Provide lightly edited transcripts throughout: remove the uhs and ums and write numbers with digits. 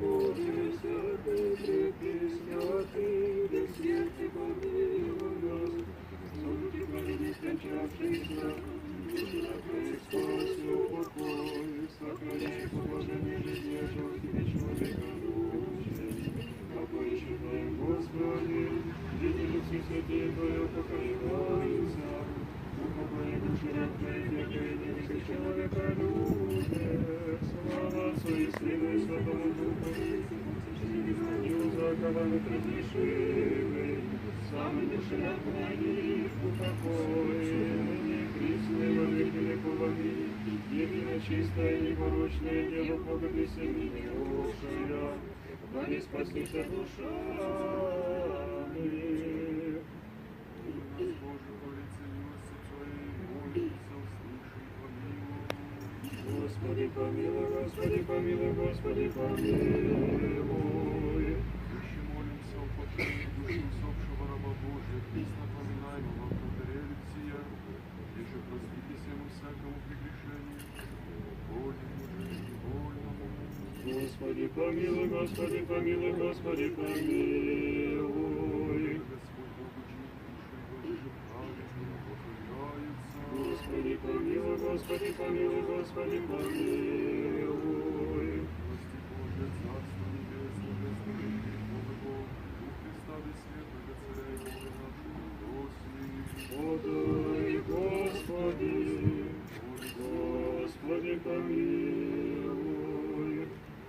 Боже, святый, пресвятый, без смерти помилуй нас. Судьи храни скончавшихся, Твоих спаси, упокой, сохрани положение жизни, ожог тебе человека души. Покойщи Твоим, Господи, видели все святые Твое покоряются, упокои души раб Твоих, яко единый человека любит. Слава Отцу и Сыну и Святому Духу, и узакованных разрешимый, самый души раб Твоих, упокои, ныне Христе во веки веков, аминь. Едино чистое и непорочное дело Бога ты семенившая, да не спасися душами. Господи помилуй, Господи помилуй, Господи помилуй. Еще молимся о покое души усопшего раба Божия, песнь напоминаемого вратаря Алексия, где же проститесь ему всякому прегрешению, вольному же и невольному. Господи помилуй, Господи помилуй, Господи помилуй. Господь Бог учит души праведным, покоряется. Господи помилуй, Господи помилуй, Господи помилуй. Прости Боже, Царство Небесное, бездны грехов его, Дух Христа без светлого Царя и Бога нашего, Подай, Господи, Господи помилуй.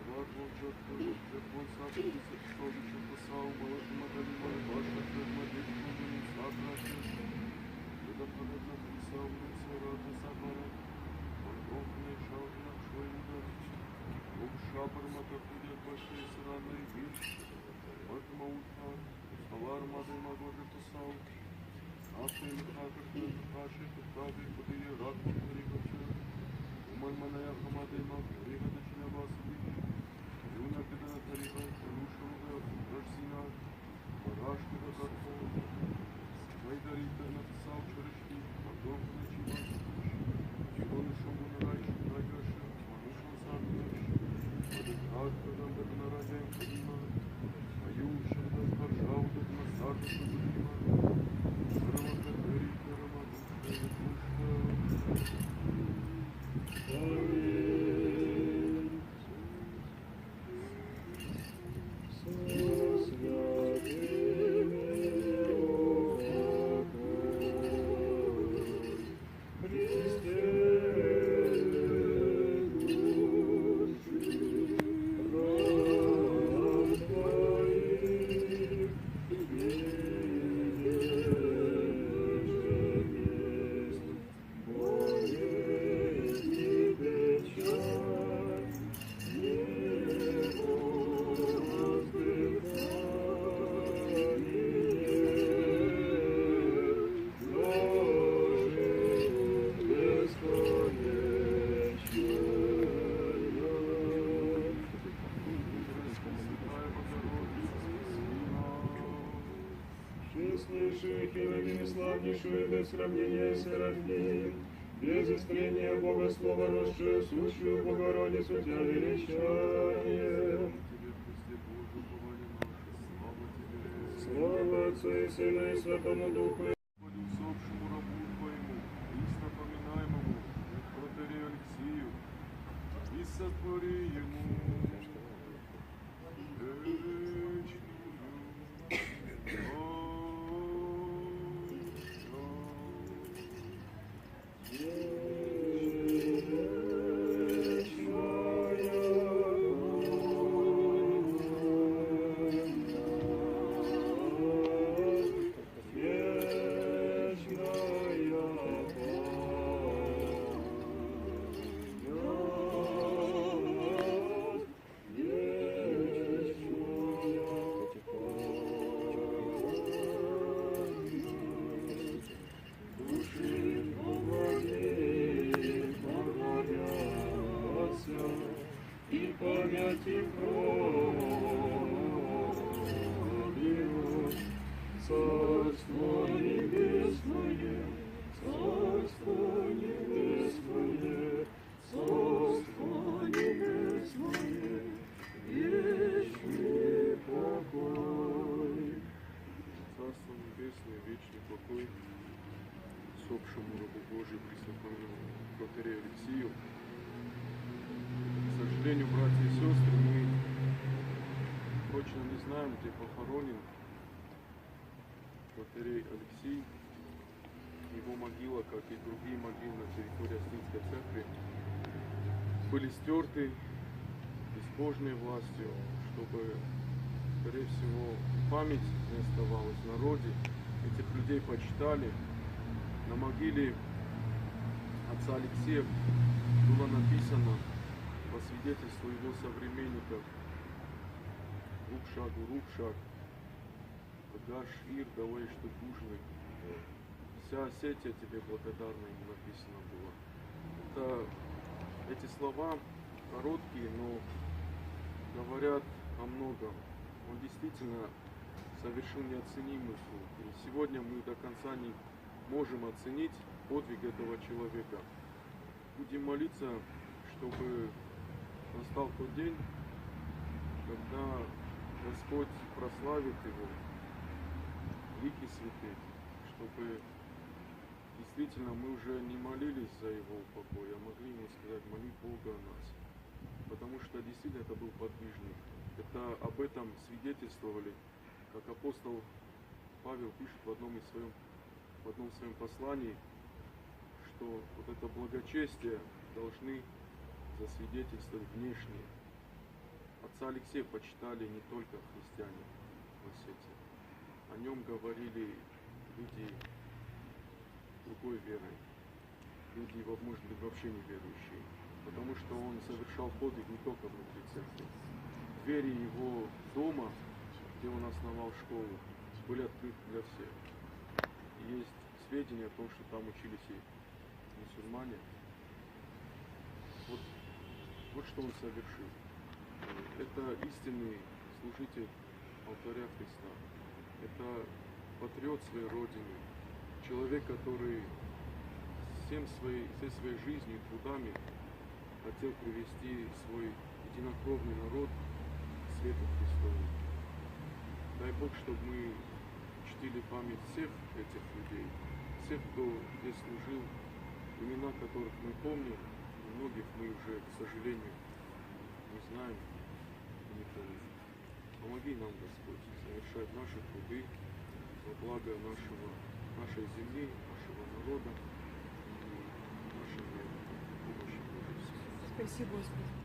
Рад Божий, открыл, Твой сад, сокровища посал, молодым одаримой, ваша предмодик, нужен сад наш. Это праведно писал, мы все рады заборы, Бог не шал на свой удар. Бог шапор мотор будет большие сраные бит, поэтому утра, столар мады могоже писал. Наши лихака, наши кутаби, кудые рад подхарикача. Умаль маная хамады мак, ригадачина басаби. Юна кидана тариха, рушуга, рашсина, барашки да карфо. Майдарита написал черешки, потом начала. Чигоны шогу на райши, найгаши, манушан сарнаш. Мадыхат, когда на раде, кадима. Аюша, да спаржау, да массажа, кадима. Славнейшую без сравнения Серафим, без истления Бога Слова росшую, сущую Богородицу Тебя величаем. Слава Отцу и Сыну и Святому Духу. Усопшему рабу Твоему, лист напоминаемому, вратарю Алексию, и сотвори ему сожалению, братья и сестры, мы точно не знаем, где похоронен протоиерей Алексей. Его могила, как и другие могилы на территории Астинской церкви, были стерты безбожной властью, чтобы, скорее всего, память не оставалась в народе. Этих людей почитали. На могиле отца Алексея было написано по свидетельству его современников: Рукшак, Рукшак, Гаш Ир, давай что душный. Вся Осетия тебе благодарна, ему написано было. Эти слова короткие, но говорят о многом. Он действительно совершил неоценимый труд. И сегодня мы до конца не можем оценить подвиг этого человека. Будем молиться, чтобы настал тот день, когда Господь прославит его, лики святых, чтобы действительно мы уже не молились за его упокой, а могли ему сказать: моли Бога о нас. Потому что действительно это был подвижник. Это об этом свидетельствовали, как апостол Павел пишет в одном своем послании, что вот это благочестие должны засвидетельствовать внешние. Отца Алексея почитали не только христиане в Осетии. О нем говорили люди другой веры, люди, может быть, вообще неверующие, потому что он совершал подвиг не только внутри церкви. Двери его дома, где он основал школу, были открыты для всех. И есть сведения о том, что там учились и мусульмане. Вот что он совершил. Это истинный служитель алтаря Христа. Это патриот своей родины. Человек, который всей своей жизнью и трудами хотел привести свой единокровный народ к свету Христову. Дай Бог, чтобы мы чтили память всех этих людей, всех, кто здесь служил, имена которых мы помним, и многих мы уже, к сожалению, не знаем и не помним. Помоги нам, Господь, совершать наши труды во благо нашей земли, нашего народа и нашей веры. Помощи Божьей. Спасибо, Господи.